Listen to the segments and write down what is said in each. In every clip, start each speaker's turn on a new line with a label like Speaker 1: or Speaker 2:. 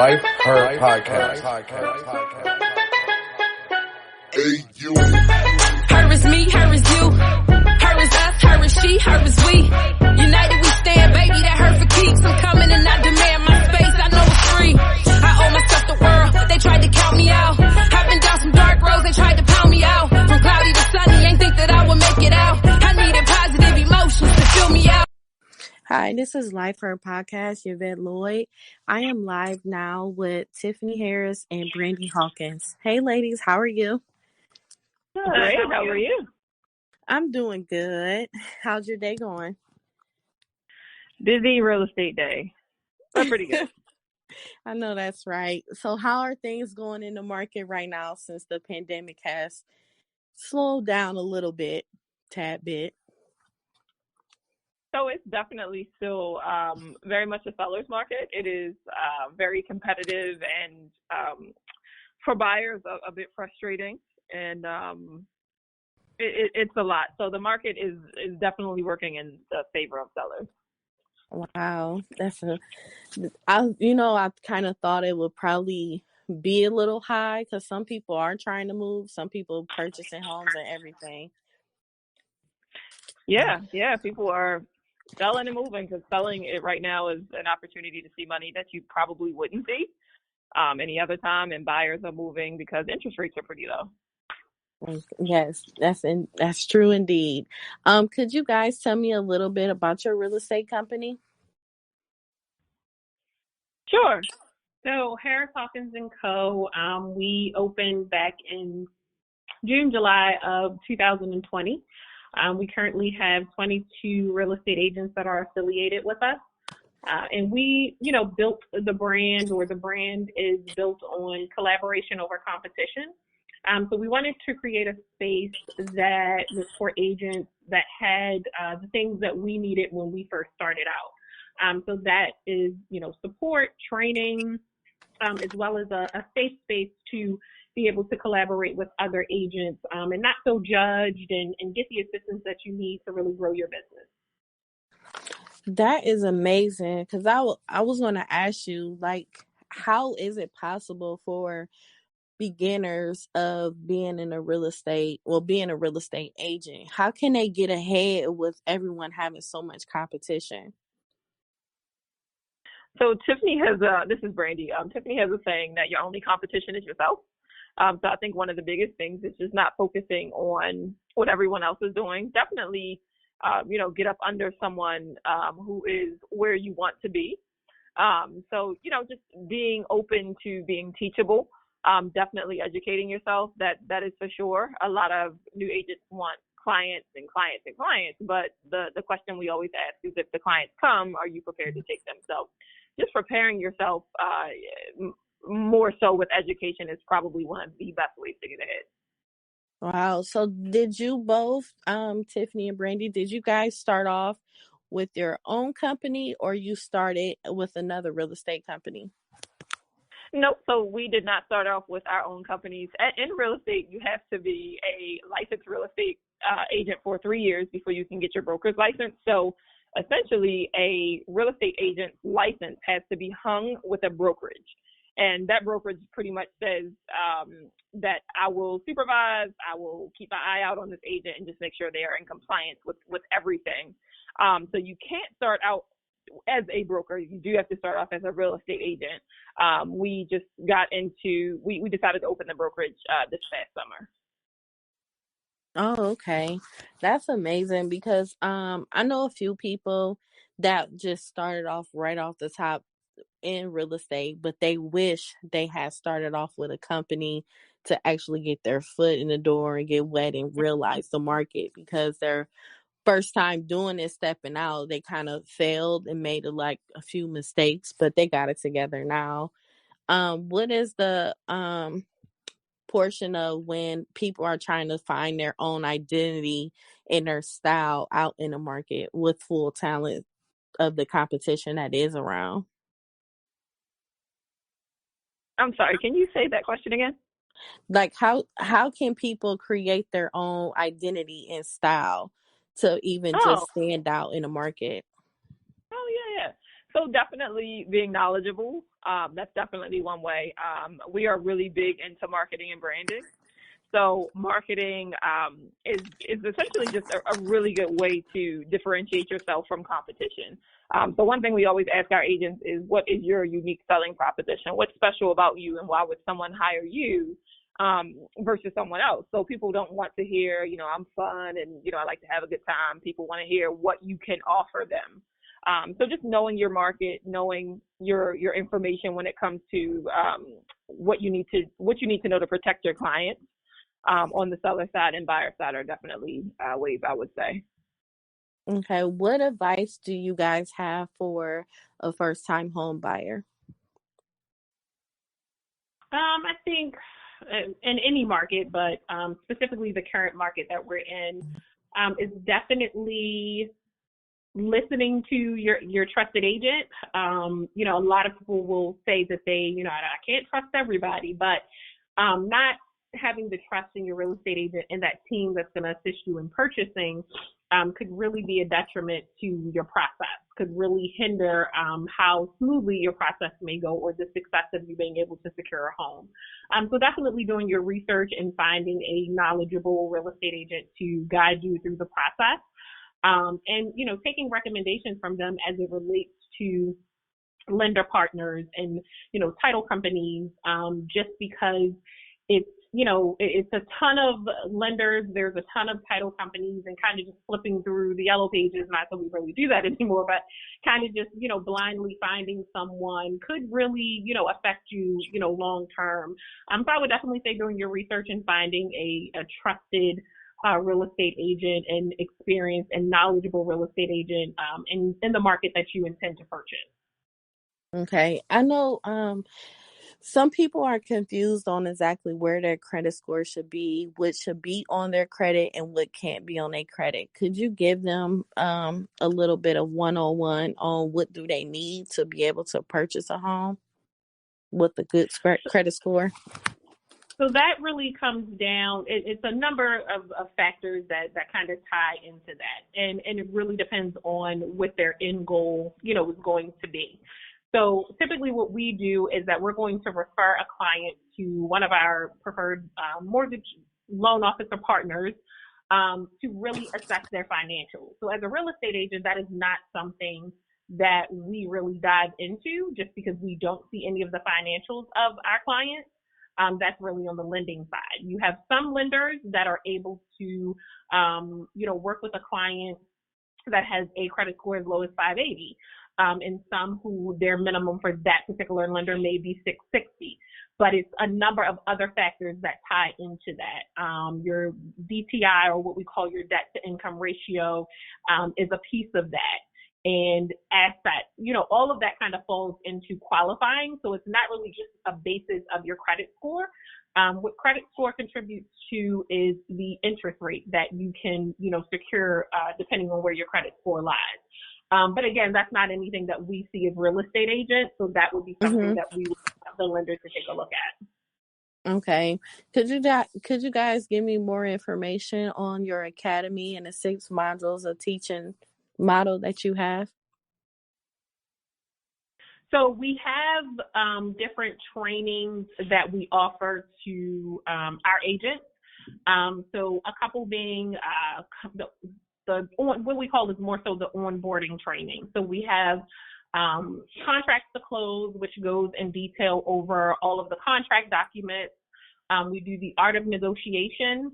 Speaker 1: Life Her Podcast.
Speaker 2: Hey, you.
Speaker 3: Her is me, her is you. Her is us, her is she, her is we. United we stand, baby, that hurt for keeps. I'm coming and I demand my space, I know it's free. I owe myself the world, they tried to count me out. I've been down some dark roads, they tried to pound me out. From cloudy to sunny, ain't think that I would make it out. I needed positive emotions to fill me out.
Speaker 4: Hi, this is Life Her Podcast, Yvette Lloyd. I am live now with Tiifany Harris and Brandi Hawkins. Hey ladies, how are you?
Speaker 5: Great, how are you?
Speaker 4: I'm doing good. How's your day going?
Speaker 5: Busy real estate day, but pretty good.
Speaker 4: I know that's right. So how are things going in the market right now since the pandemic has slowed down a little bit, tad bit?
Speaker 5: So it's definitely still very much a seller's market. It is very competitive and for buyers a bit frustrating, and it's a lot. So the market is definitely working in the favor of sellers.
Speaker 4: Wow, I kind of thought it would probably be a little high because some people are trying to move, some people purchasing homes and everything.
Speaker 5: Yeah, people are selling and moving because selling it right now is an opportunity to see money that you probably wouldn't see any other time, and buyers are moving because interest rates are pretty low.
Speaker 4: Yes, that's true indeed. Could you guys tell me a little bit about your real estate company?
Speaker 6: Sure. So Harris, Hawkins & Co., we opened back in July of 2020. We currently have 22 real estate agents that are affiliated with us. And we, built the brand, or the brand is built on collaboration over competition. So we wanted to create a space that was for agents that had the things that we needed when we first started out. So that is, support, training, as well as a safe space to be able to collaborate with other agents and not feel judged, and get the assistance that you need to really grow your business.
Speaker 4: That is amazing, because I was going to ask you, how is it possible for beginners of being a real estate agent? How can they get ahead with everyone having so much competition?
Speaker 5: So Tiifany has, this is Brandi. Tiifany has a saying that your only competition is yourself. So I think one of the biggest things is just not focusing on what everyone else is doing. Definitely, get up under someone who is where you want to be. So, just being open to being teachable, definitely educating yourself. That is for sure. A lot of new agents want clients, but the question we always ask is, if the clients come, are you prepared to take them? So just preparing yourself more so with education is probably one of the best ways to get ahead.
Speaker 4: Wow. So did you both, Tiifany and Brandi, did you guys start off with your own company, or you started with another real estate company?
Speaker 5: Nope. So we did not start off with our own companies. In real estate, you have to be a licensed real estate agent for 3 years before you can get your broker's license. So essentially, a real estate agent's license has to be hung with a brokerage. And that brokerage pretty much says that I will supervise, I will keep my eye out on this agent and just make sure they are in compliance with everything. So you can't start out as a broker. You do have to start off as a real estate agent. We just we decided to open the brokerage this past summer.
Speaker 4: Oh, okay. That's amazing, because I know a few people that just started off right off the top in real estate, but they wish they had started off with a company to actually get their foot in the door and get wet and realize the market, because their first time doing it, stepping out, they kind of failed and made a few mistakes, but they got it together now. What is the portion of when people are trying to find their own identity and their style out in the market with full talent of the competition that is around?
Speaker 5: I'm sorry, can you say that question again?
Speaker 4: How can people create their own identity and style to even just stand out in the market?
Speaker 5: Oh, yeah. So definitely being knowledgeable. That's definitely one way. We are really big into marketing and branding. So marketing is essentially just a really good way to differentiate yourself from competition. So one thing we always ask our agents is, what is your unique selling proposition? What's special about you, and why would someone hire you versus someone else? So people don't want to hear, I'm fun and, I like to have a good time. People want to hear what you can offer them. So just knowing your market, knowing your information when it comes to what you need to know to protect your clients. On the seller side and buyer side are definitely ways I would say.
Speaker 4: Okay, what advice do you guys have for a first-time home buyer?
Speaker 6: I think in any market, but specifically the current market that we're in, is definitely listening to your trusted agent. A lot of people will say that they, I can't trust everybody, but not having the trust in your real estate agent and that team that's going to assist you in purchasing could really be a detriment to your process, could really hinder how smoothly your process may go or the success of you being able to secure a home. So definitely doing your research and finding a knowledgeable real estate agent to guide you through the process. And, taking recommendations from them as it relates to lender partners and, title companies, just because it's a ton of lenders, there's a ton of title companies, and kind of just flipping through the yellow pages, not that we really do that anymore, but kind of just, blindly finding someone could really, affect you, long term. So I would definitely say doing your research and finding a trusted real estate agent and experienced and knowledgeable real estate agent in the market that you intend to purchase.
Speaker 4: Okay, I know some people are confused on exactly where their credit score should be, what should be on their credit and what can't be on their credit. Could you give them a little bit of one-on-one on what do they need to be able to purchase a home with a good credit score?
Speaker 6: So that really comes down, it's a number of factors that kind of tie into that. And it really depends on what their end goal, is going to be. So typically what we do is that we're going to refer a client to one of our preferred mortgage loan officer partners to really assess their financials. So as a real estate agent, that is not something that we really dive into just because we don't see any of the financials of our clients. That's really on the lending side. You have some lenders that are able to, work with a client that has a credit score as low as 580, and some who their minimum for that particular lender may be 660. But it's a number of other factors that tie into that. Your DTI, or what we call your debt to income ratio, is a piece of that. And as that, all of that kind of falls into qualifying. So it's not really just a basis of your credit score. What credit score contributes to is the interest rate that you can, secure depending on where your credit score lies. But again, that's not anything that we see as real estate agents. So that would be something that we would have the lender to take a look at.
Speaker 4: Okay. Could you guys give me more information on your academy and the 6 modules of teaching model that you have?
Speaker 6: So we have different trainings that we offer to our agents. So a couple being what we call is more so the onboarding training. So we have contracts to close, which goes in detail over all of the contract documents. We do the art of negotiation,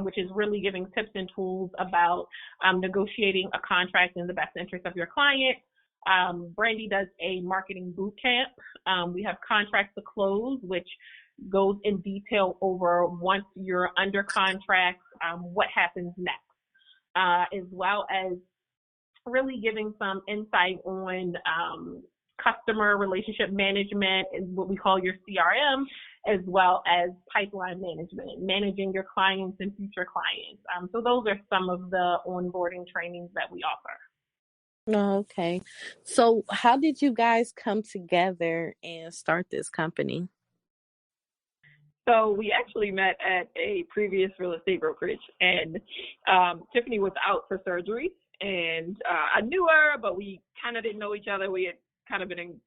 Speaker 6: which is really giving tips and tools about negotiating a contract in the best interest of your client. Brandi does a marketing boot camp. We have contracts to close, which goes in detail over once you're under contract, what happens next, as well as really giving some insight on customer relationship management, is what we call your CRM, as well as pipeline management, managing your clients and future clients. So those are some of the onboarding trainings that we offer.
Speaker 4: Okay. So how did you guys come together and start this company?
Speaker 5: So we actually met at a previous real estate brokerage, and Tiifany was out for surgery, and I knew her, but we kind of didn't know each other. We had kind of been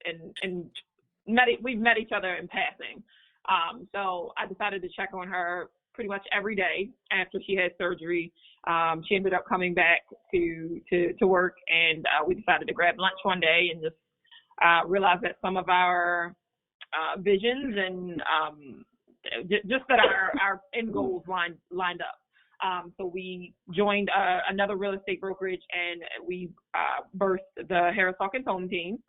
Speaker 5: we've met each other in passing. So I decided to check on her pretty much every day after she had surgery. She ended up coming back to work, and we decided to grab lunch one day and just realized that some of our visions and just that our end goals lined up. So we joined another real estate brokerage, and we birthed the Harris Hawkins home team.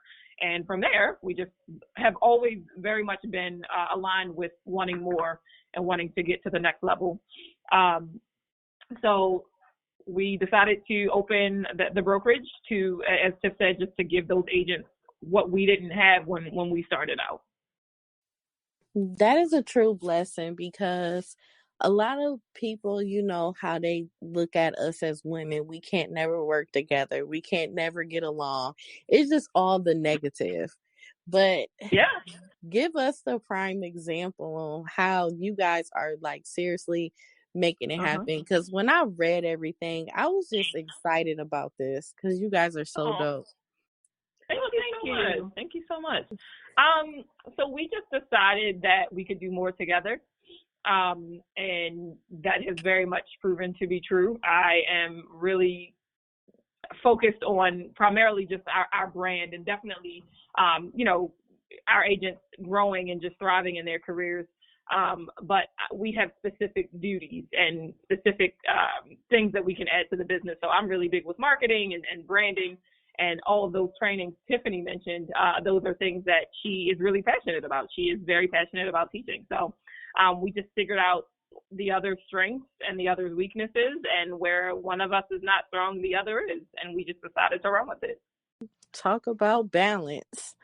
Speaker 5: And from there, we just have always very much been aligned with wanting more and wanting to get to the next level. So we decided to open the brokerage to, as Tiff said, just to give those agents what we didn't have when we started out.
Speaker 4: That is a true blessing, because a lot of people, you know, how they look at us as women. We can't never work together. We can't never get along. It's just all the negative. But
Speaker 5: yeah,
Speaker 4: give us the prime example on how you guys are like seriously making it happen. Because when I read everything, I was just excited about this because you guys are so dope.
Speaker 5: Thank you. Thank you so much. So we just decided that we could do more together. And that has very much proven to be true. I am really focused on primarily just our brand, and definitely, you know, our agents growing and just thriving in their careers. But we have specific duties and specific things that we can add to the business. So I'm really big with marketing and branding. And all of those trainings Tiifany mentioned, those are things that she is really passionate about. She is very passionate about teaching. So we just figured out the other strengths and the other's weaknesses, and where one of us is not strong, the other is. And we just decided to run with it.
Speaker 4: Talk about balance.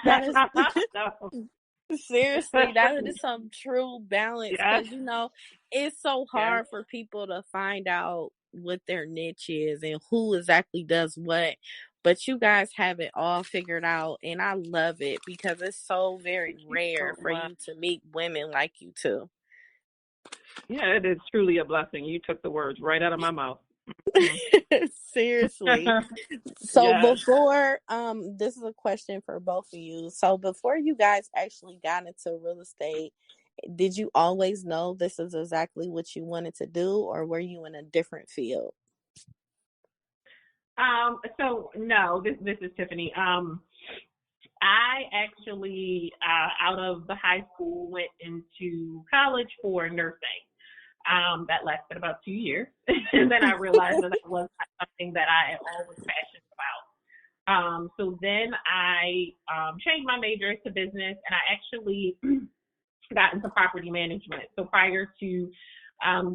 Speaker 4: That is, seriously, that is some true balance. Because, you know, it's so hard for people to find out what their niche is and who exactly does what, but you guys have it all figured out, and I love it because it's so very rare for you to meet women like you two.
Speaker 5: Yeah, it is truly a blessing. You took the words right out of my mouth.
Speaker 4: Seriously. So before this is a question for both of you. So before you guys actually got into real estate, did you always know this is exactly what you wanted to do, or were you in a different field?
Speaker 6: So no, this is Tiifany. I actually, out of the high school, went into college for nursing. That lasted about 2 years. And then I realized that was not something that I am always passionate about. So then I changed my major to business, and I actually got into property management. So prior to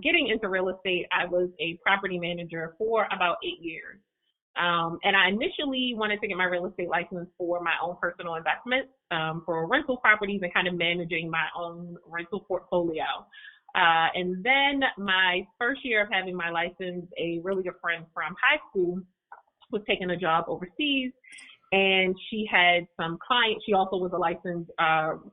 Speaker 6: getting into real estate, I was a property manager for about 8 years. And I initially wanted to get my real estate license for my own personal investments, for rental properties and kind of managing my own rental portfolio. And then my first year of having my license, a really good friend from high school was taking a job overseas, and she had some clients. She also was a licensed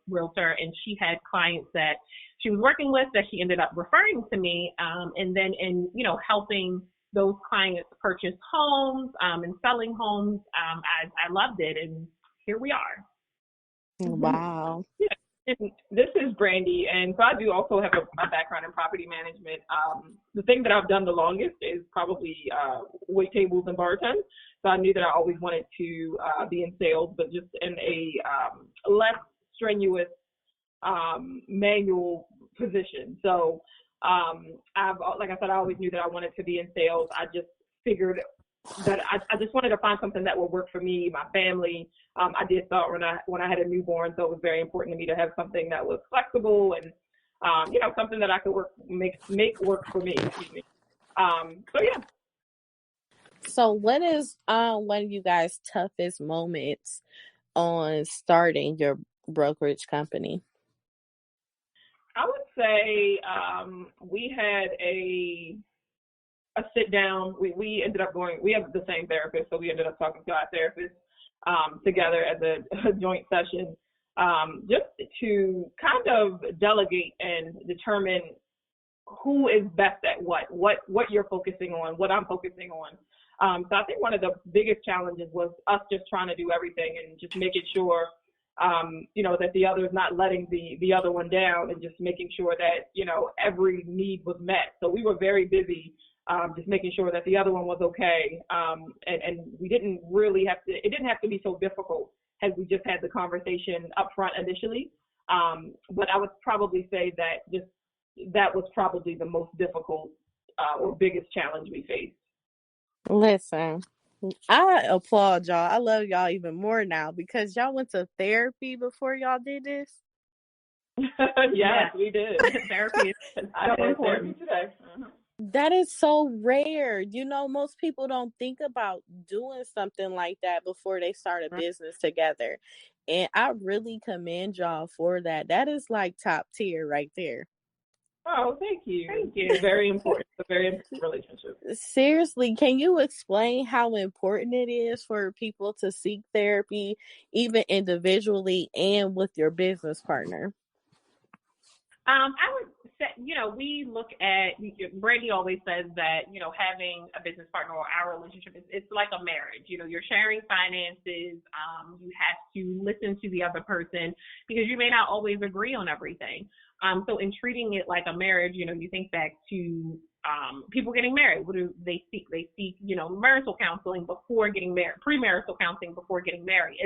Speaker 6: realtor, and she had clients that she was working with that she ended up referring to me. And then in, you know, helping those clients purchase homes and selling homes, I loved it, and here we are.
Speaker 4: Wow.
Speaker 5: Yeah. This is Brandi, and so I do also have a background in property management. The thing that I've done the longest is probably wait tables and bartend. So I knew that I always wanted to be in sales, but just in a less strenuous manual position. So like I said, I always knew that I wanted to be in sales. I just figured that I just wanted to find something that would work for me, my family. I did thought when I had a newborn, so it was very important to me to have something that was flexible and you know, something that I could make work for me. Excuse me. So yeah.
Speaker 4: So what is one of you guys' toughest moments on starting your brokerage company?
Speaker 5: I would say we had a sit down. We ended up we have the same therapist, so we ended up talking to our therapist together as a joint session, just to kind of delegate and determine who is best at what you're focusing on, what I'm focusing on. So I think one of the biggest challenges was us just trying to do everything and just making sure, that the other is not letting the other one down, and just making sure that, every need was met. So we were very busy, just making sure that the other one was okay. And we didn't really it didn't have to be so difficult as we just had the conversation up front initially. But I would probably say that was probably the most difficult or biggest challenge we faced.
Speaker 4: Listen, I applaud y'all. I love y'all even more now because y'all went to therapy before y'all did this.
Speaker 5: Yes, we did.
Speaker 6: Therapy is
Speaker 5: I
Speaker 6: so
Speaker 5: had
Speaker 6: important.
Speaker 5: therapy today. Uh-huh.
Speaker 4: That is so rare. Most people don't think about doing something like that before they start a business together. And I really commend y'all for that. That is like top tier right there.
Speaker 5: Oh, thank you.
Speaker 6: Thank you.
Speaker 5: It's very important. It's a very important relationship.
Speaker 4: Seriously, can you explain how important it is for people to seek therapy, even individually and with your business partner?
Speaker 6: I would say, we look at, Brandi always says that, having a business partner or our relationship it's like a marriage. You're sharing finances. You have to listen to the other person because you may not always agree on everything. So in treating it like a marriage, you think back to people getting married. What do they seek? They seek, marital counseling before getting married, premarital counseling before getting married.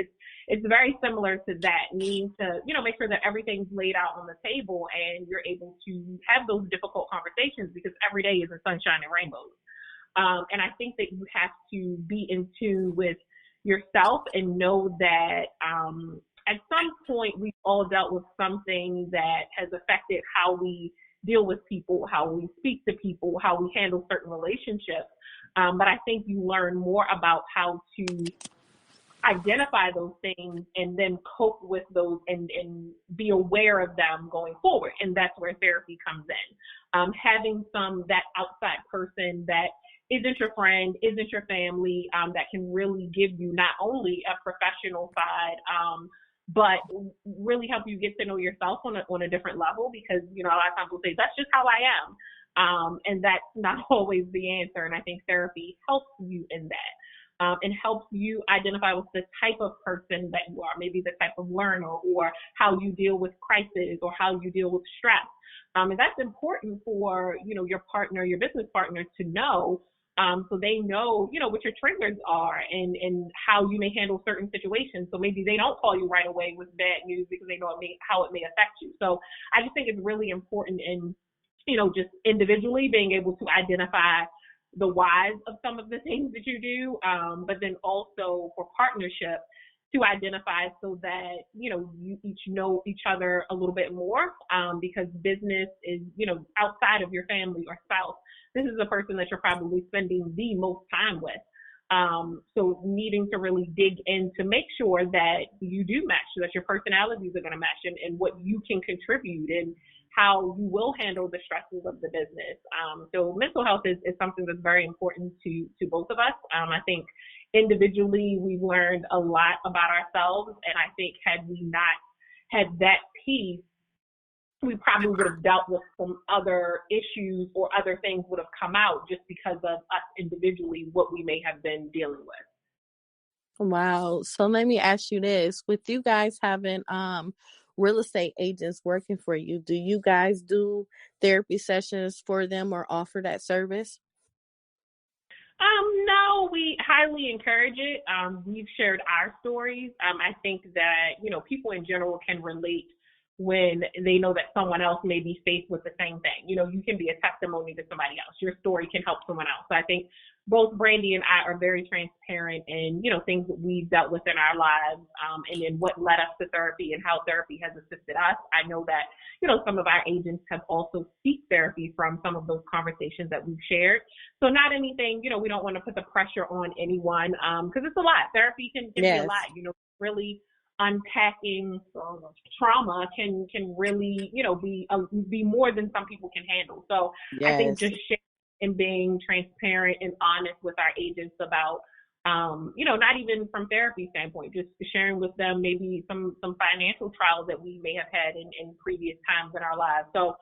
Speaker 6: It's very similar to that, needing to, make sure that everything's laid out on the table and you're able to have those difficult conversations because every day isn't sunshine and rainbows. And I think that you have to be in tune with yourself and know that at some point we've all dealt with something that has affected how we deal with people, how we speak to people, how we handle certain relationships. But I think you learn more about how to identify those things and then cope with those and be aware of them going forward. And that's where therapy comes in. Having that outside person that isn't your friend, isn't your family, that can really give you not only a professional side, but really help you get to know yourself on a different level, because, a lot of times we'll say, that's just how I am. And that's not always the answer. And I think therapy helps you in that. And helps you identify with the type of person that you are, maybe the type of learner, or how you deal with crisis, or how you deal with stress. And that's important for, your partner, your business partner to know. So they know, what your triggers are and how you may handle certain situations. So maybe they don't call you right away with bad news because they know how it may affect you. So I just think it's really important in, just individually being able to identify the whys of some of the things that you do, but then also for partnership to identify so that, you each know each other a little bit more, because business is, outside of your family or spouse. This is the person that you're probably spending the most time with. So needing to really dig in to make sure that you do match, so that your personalities are going to match, and what you can contribute and how you will handle the stresses of the business. So mental health is something that's very important to both of us. I think individually we've learned a lot about ourselves, and I think had we not had that piece, we probably would have dealt with some other issues, or other things would have come out just because of us individually, what we may have been dealing with.
Speaker 4: Wow. So let me ask you this. With you guys having real estate agents working for you, do you guys do therapy sessions for them or offer that service?
Speaker 6: No, we highly encourage it. We've shared our stories. I think that, people in general can relate when they know that someone else may be faced with the same thing. You can be a testimony to somebody else. Your story can help someone else. So I think both Brandi and I are very transparent in, things that we've dealt with in our lives, and then what led us to therapy and how therapy has assisted us. I know that, some of our agents have also sought therapy from some of those conversations that we've shared. So not anything, we don't want to put the pressure on anyone, because it's a lot. Therapy can be a lot, really unpacking trauma can really, be more than some people can handle. So
Speaker 4: Yes.
Speaker 6: I think just sharing and being transparent and honest with our agents about, not even from therapy standpoint, just sharing with them maybe some financial trials that we may have had in previous times in our lives. So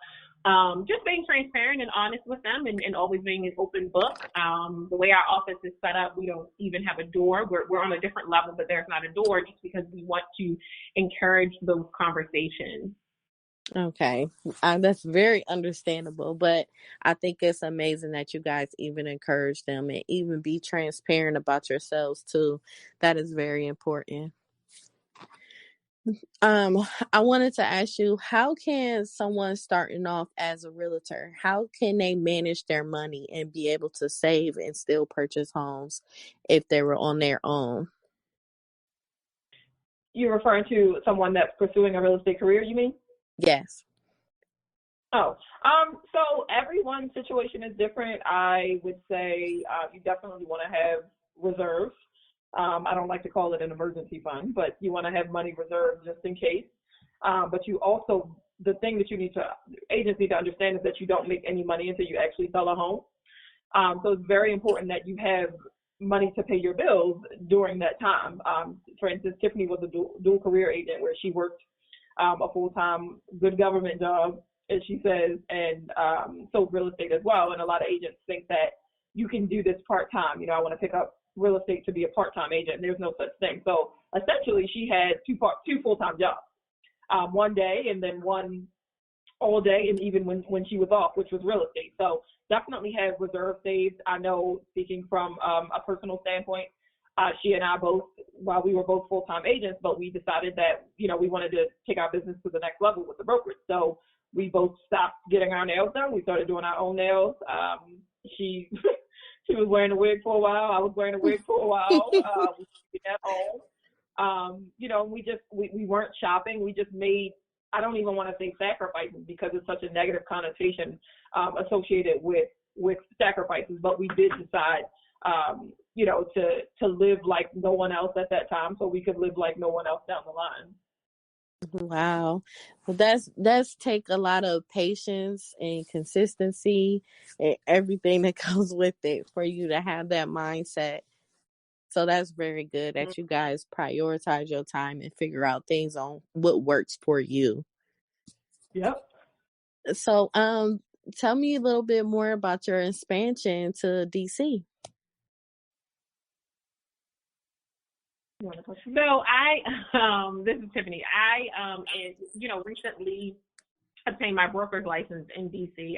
Speaker 6: just being transparent and honest with them and always being an open book. The way our office is set up, we don't even have a door. We're on a different level, but there's not a door just because we want to encourage those conversations.
Speaker 4: Okay. That's very understandable, but I think it's amazing that you guys even encourage them and even be transparent about yourselves too. That is very important. I wanted to ask you, how can someone starting off as a realtor, how can they manage their money and be able to save and still purchase homes if they were on their own?
Speaker 5: You're referring to someone that's pursuing a real estate career, you mean?
Speaker 4: Yes.
Speaker 5: So everyone's situation is different. I would say you definitely want to have reserves. I don't like to call it an emergency fund, but you want to have money reserved just in case. But you also, the thing that agents need to understand is that you don't make any money until you actually sell a home. So it's very important that you have money to pay your bills during that time. For instance, Tiifany was a dual career agent where she worked a full-time good government job, as she says, and sold real estate as well. And a lot of agents think that you can do this part-time. I want to pick up real estate to be a part-time agent. There's no such thing. So essentially, she had two full-time jobs, one day and then one all day, and even when she was off, which was real estate. So definitely have reserve saved. I know, speaking from a personal standpoint, she and I both, while we were both full-time agents, but we decided that, we wanted to take our business to the next level with the brokerage. So we both stopped getting our nails done. We started doing our own nails. She she was wearing a wig for a while. I was wearing a wig for a while. We did at home. We weren't shopping. We just made, I don't even want to say sacrifices because it's such a negative connotation associated with sacrifices, but we did decide, to live like no one else at that time so we could live like no one else down the line.
Speaker 4: Wow. Well, that's take a lot of patience and consistency and everything that goes with it for you to have that mindset. So that's very good that you guys prioritize your time and figure out things on what works for you.
Speaker 5: Yep.
Speaker 4: So, tell me a little bit more about your expansion to DC.
Speaker 6: So this is Tiifany. I recently obtained my broker's license in DC.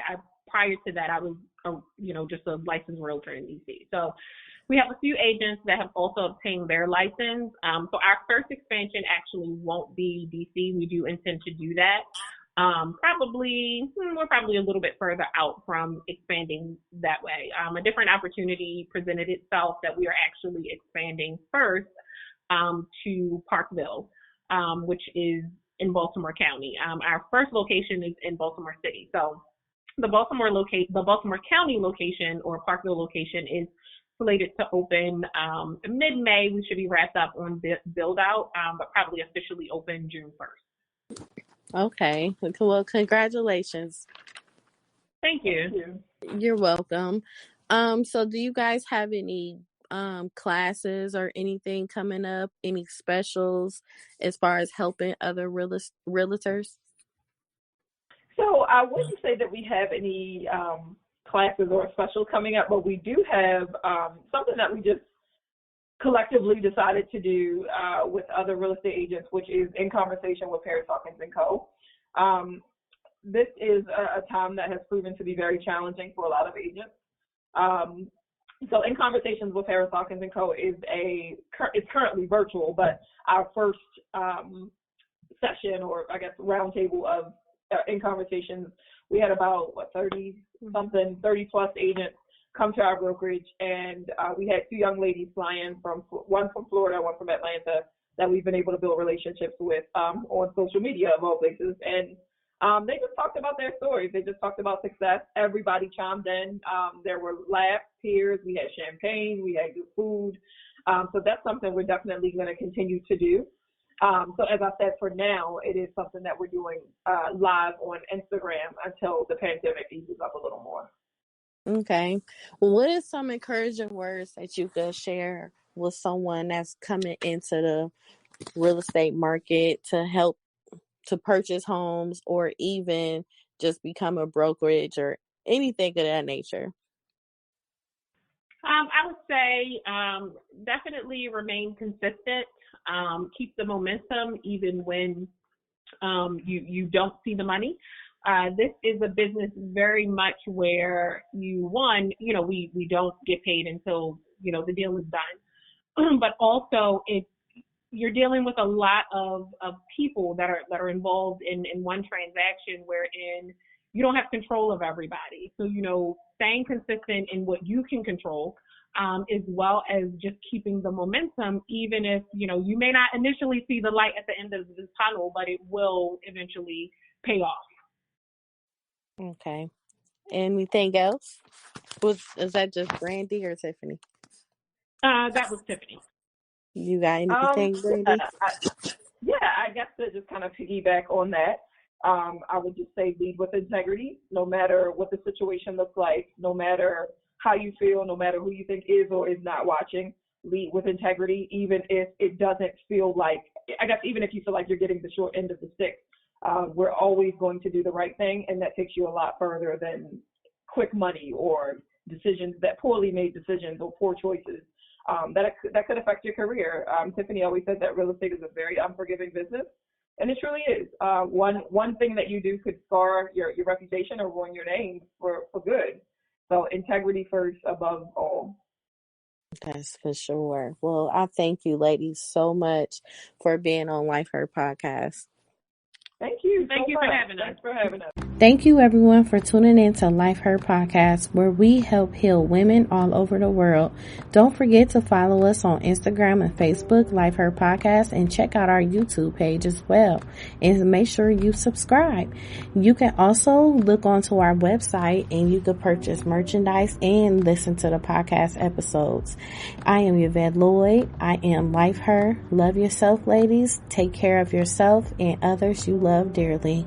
Speaker 6: Prior to that, I was, just a licensed realtor in DC. So we have a few agents that have also obtained their license. So our first expansion actually won't be DC. We do intend to do that. We're probably a little bit further out from expanding that way. A different opportunity presented itself that we are actually expanding first to Parkville, which is in Baltimore County. Our first location is in Baltimore City. So the Baltimore County location or Parkville location is slated to open mid-May. We should be wrapped up on build out, but probably officially open June 1st.
Speaker 4: Okay. Well, congratulations.
Speaker 6: Thank you.
Speaker 4: You're welcome. So do you guys have any classes or anything coming up, any specials as far as helping other realtors?
Speaker 5: So I wouldn't say that we have any classes or specials coming up, but we do have something that we just collectively decided to do with other real estate agents, which is In Conversation with Hawkins and Co. This is a time that has proven to be very challenging for a lot of agents. So In Conversations with Hawkins and Co. it's currently virtual, but our first session, or I guess roundtable of In Conversations, we had about 30 plus agents come to our brokerage, and we had two young ladies fly in, one from Florida, one from Atlanta, that we've been able to build relationships with on social media of all places. And they just talked about their stories. They just talked about success. Everybody chimed in. There were laughs, tears. We had champagne. We had good food. So that's something we're definitely going to continue to do. So as I said, for now, it is something that we're doing live on Instagram until the pandemic eases up a little more.
Speaker 4: Okay. Well, what is some encouraging words that you could share with someone that's coming into the real estate market to help to purchase homes, or even just become a brokerage or anything of that nature?
Speaker 6: I would say definitely remain consistent. Keep the momentum even when you don't see the money. This is a business very much where we don't get paid until, the deal is done. But also you're dealing with a lot of people that are involved in one transaction, wherein you don't have control of everybody. So, staying consistent in what you can control, as well as just keeping the momentum, even if, you may not initially see the light at the end of the tunnel, but it will eventually pay off.
Speaker 4: Okay. Anything else? Is that just Brandi or Tiifany?
Speaker 6: That was Tiifany.
Speaker 4: You got anything, Brandi?
Speaker 5: I guess to just kind of piggyback on that, I would just say lead with integrity, no matter what the situation looks like, no matter how you feel, no matter who you think is or is not watching. Lead with integrity, even if it doesn't feel like, even if you feel like you're getting the short end of the stick. We're always going to do the right thing, and that takes you a lot further than quick money or poorly made decisions or poor choices. That could affect your career. Tiifany always said that real estate is a very unforgiving business, and it truly is. One thing that you do could scar your reputation or ruin your name for good. So integrity first above all.
Speaker 4: That's for sure. Well, I thank you, ladies, so much for being on Life Her podcast.
Speaker 5: Thank you.
Speaker 6: Thank you for having us.
Speaker 5: Thanks for having us.
Speaker 4: Thank you, everyone, for tuning in to Life Her Podcast, where we help heal women all over the world. Don't forget to follow us on Instagram and Facebook, Life Her Podcast, and check out our YouTube page as well. And make sure you subscribe. You can also look onto our website and you can purchase merchandise and listen to the podcast episodes. I am Yvette Lloyd. I am Life Her. Love yourself, ladies. Take care of yourself and others you love dearly.